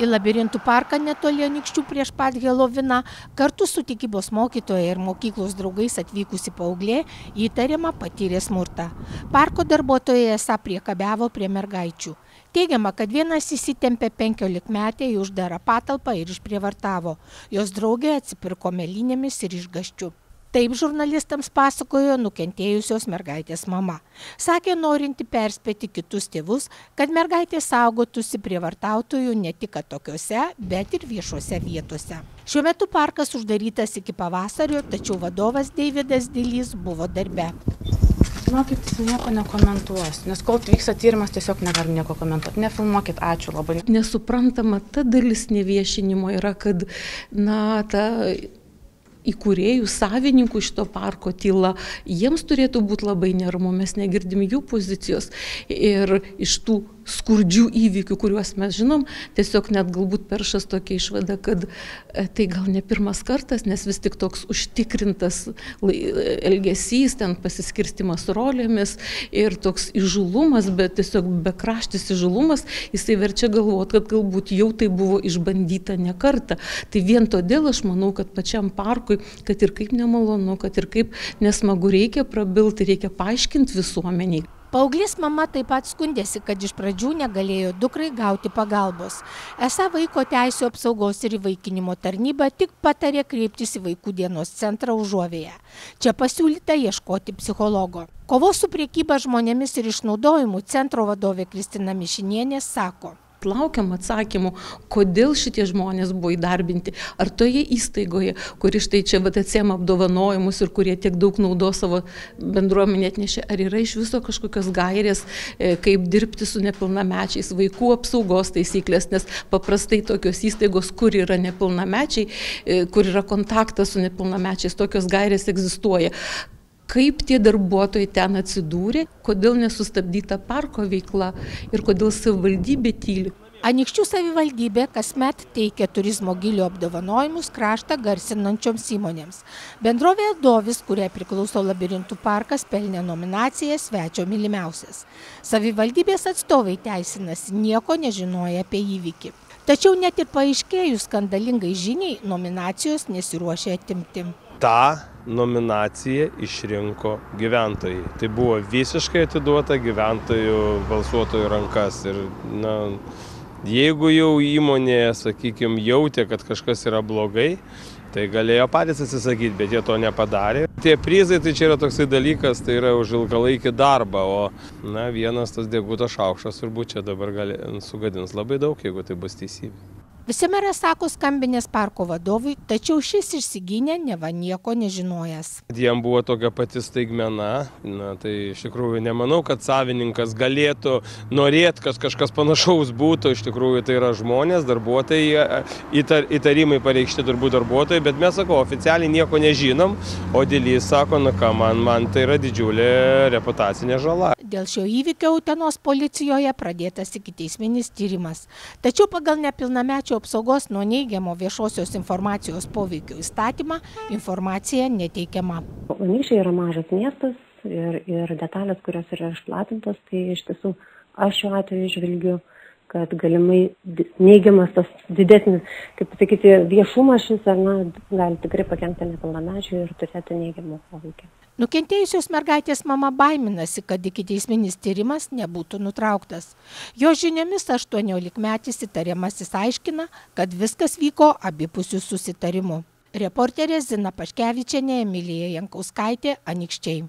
Į labirintų parką netoli Anykščių prieš pat Heloviną kartu su tikybos mokytoja ir mokyklos draugais atvykusi paauglė įtariama patyrė smurtą. Parko darbuotojai esą priekabiavo prie mergaičių. Teigiama, kad vienas įsitempė 15-metę į uždarą patalpą ir išprievartavo. Jos draugė atsipirko mėlynėmis ir išgąsčiu. Taip žurnalistams pasakojo nukentėjusios mergaitės mama. Sakė, norinti perspėti kitus tėvus, kad mergaitė saugotųsi prievartautojų ne tik tokiuose, bet ir viešuose vietose. Šiuo metu parkas uždarytas iki pavasario, tačiau vadovas Deividas Dilys buvo darbe. Žinokit, nieko nekomentuosiu, nes kol vyksta tyrimas, tiesiog negalim nieko komentuoti. Nefilmuokit, ačiū labai. Nesuprantama ta dalis neviešinimo yra, kad ta įkūrėjų, savininkų šito parko tyla, jiems turėtų būti labai neramu, mes negirdim jų pozicijos ir iš tų skurdžių įvykių, kuriuos mes žinom, tiesiog net galbūt peršas tokia išvada, kad tai gal ne pirmas kartas, nes vis tik toks užtikrintas elgesys, ten pasiskirstimas rolėmis ir toks įžulumas, bet tiesiog bekraštis įžulumas, jisai verčia galvoti, kad galbūt jau tai buvo išbandyta ne kartą. Tai vien todėl aš manau, kad pačiam parkui, kad ir kaip nemalonu, kad ir kaip nesmagu, reikia prabilti, reikia paaiškinti visuomeniai. Paauglės mama taip pat skundėsi, kad iš pradžių negalėjo dukrai gauti pagalbos. Esą vaiko teisių apsaugos ir įvaikinimo tarnyba tik patarė kreiptis į vaikų dienos centrą Užuovėje. Čia pasiūlyta ieškoti psichologo. Kovos su prekyba žmonėmis ir išnaudojimu centro vadovė Kristina Mišinienė sako. Laukiam atsakymų, kodėl šitie žmonės buvo įdarbinti, ar toje įstaigoje, kuri štai čia atsiema apdovanojimus ir kurie tiek daug naudos savo bendruomenė atnešė, ar yra iš viso kažkokios gairės, kaip dirbti su nepilnamečiais, vaikų apsaugos taisyklės, nes paprastai tokios įstaigos, kur yra nepilnamečiai, kur yra kontaktas su nepilnamečiais, tokios gairės egzistuoja. Kaip tie darbuotojai ten atsidūrė, kodėl nesustabdyta parko veikla ir kodėl savivaldybė tyli. Anykščių savivaldybė kasmet teikia turizmo gilio apdovanojimus kraštą garsinančioms įmonėms. Bendrovė Dovis, kuriai priklauso labirintų parkas, pelnė nominaciją Svečio mylimiausias. Savivaldybės atstovai teisinasi, nieko nežinoja apie įvykį. Tačiau net ir paaiškėjus skandalingai žiniai, nominacijos nesiruošia atimti. Ta nominacija išrinko gyventojai. Tai buvo visiškai atiduota gyventojų balsuotojų rankas. Ir, jeigu jau įmonė, sakykime, jautė, kad kažkas yra blogai, tai galėjo patys atsisakyti, bet jie to nepadarė. Tie prizai, tai čia yra toksai dalykas, tai yra už ilgalaikį darbą, o vienas tas deguto šaukštas turbūt čia dabar sugadins labai daug, jeigu tai bus teisybė. Vicemeras sako skambinęs parko vadovui, tačiau šis išsigynė neva nieko nežinojęs. Jiem buvo tokia pati staigmena, tai iš tikrųjų nemanau, kad savininkas galėtų norėti, kad kažkas panašaus būtų, iš tikrųjų tai yra žmonės, darbuotojai, įtarimai pareikšti turbūt darbuotojai, bet mes, sakau, oficialiai nieko nežinom, o Dilys sako, man tai yra didžiulė reputacinė žala. Dėl šio įvykio Utenos policijoje pradėtas ikiteisminis tyrimas. Tačiau pagal nepilnamečių apsaugos nuo neigiamo viešosios informacijos poveikio įstatymą informacija neteikiama. Anykščiai yra mažas miestas ir detalės, kurios yra išplatintos, tai iš tiesų aš šiuo atveju žvelgiu, kad galimai neigiamas tas didesnis, kaip pasakyti, viešumas šis gali tikrai pakenkti nepilnamečiui ir turėti neigiamą poveikį. Nukentėjusios mergaitės mama baiminasi, kad ikiteisminis tyrimas nebūtų nutrauktas. Jo žiniomis 18-metis įtariamasis aiškina, kad viskas vyko abipusių susitarimu. Reporterė Zina Paškevičienė, Emilija Jankauskaitė, Anykščiai.